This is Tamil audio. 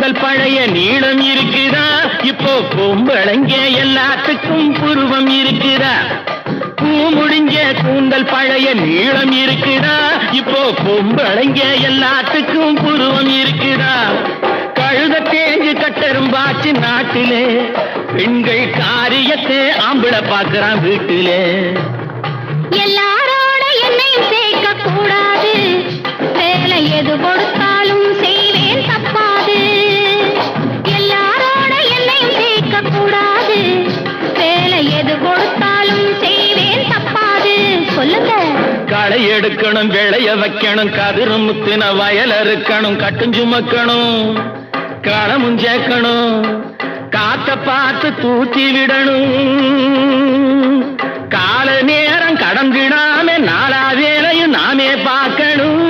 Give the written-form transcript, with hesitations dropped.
கூந்தல் பழைய நீளம் இருக்குதா, இப்போ பொம்பளைங்க எல்லாத்துக்கும் புருவம் இருக்குதா. பூ முடிஞ்ச கூந்தல் பழைய நீளம் இருக்குதா, இப்போ பொம்பளைங்க எல்லாத்துக்கும் புருவம் இருக்குதா. கழுத தேஞ்சு கட்டரும்பாச்சு நாட்டிலே, பெண்கள் காரியத்தை ஆம்பளை பார்க்கறான் வீட்டிலே. எல்லாரோட என்னையும் சேர்க்க கூடாது, வேலை எது கொடுத்தாலும் செய்வேன் தப்பாது. எல்லாரோட என்னையும் சேர்க்க கூடாது, வேலை எது கொடுத்தாலும் செய்வேன் தப்பாது. சொல்லுங்க. களை எடுக்கணும், விளைய வைக்கணும், கதிரு முத்தின வயல் அறுக்கணும், கட்டுஞ்சுமக்கணும், களமும் சேர்க்கணும், காத்த பார்த்து தூத்தி விடணும். கால நேரம் கடந்திடாம நாளா வேலையும் நாமே பார்க்கணும்.